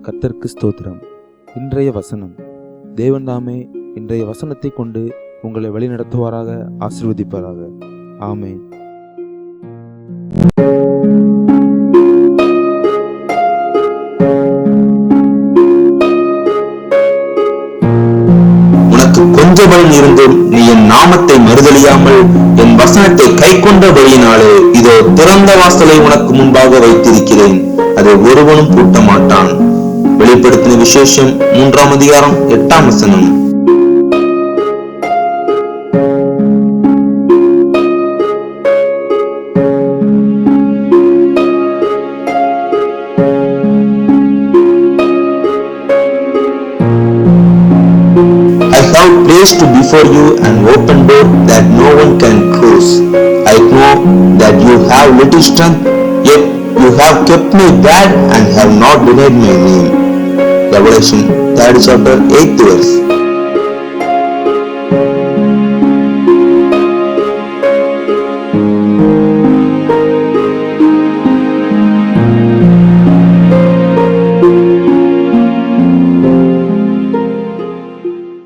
கர்த்தருக்கு ஸ்தோத்திரம். இன்றைய வசனம். தேவன் தாமே இன்றைய வசனத்தை கொண்டு உங்களை வழிநடத்துவாராக, ஆசீர்வதிப்பாராக. ஆமென். உனக்கு கொஞ்ச பலன் இருந்தும் நீ என் நாமத்தை மறுதலியாமல் என் வசனத்தை கை கொண்டபடியினாலே இதோ திறந்த வாசலை உனக்கு முன்பாக வைத்திருக்கிறேன், அதை ஒருவனும் பூட்ட மாட்டான். வெளிப்படுத்தின விசேஷம் 3ஆம் அதிகாரம் 8ஆம் வசனம். I have placed before you an open door that no one can close. I know that you have little strength, yet you have kept me bad and have not denied my name. Revelation 3rd chapter 8th verse.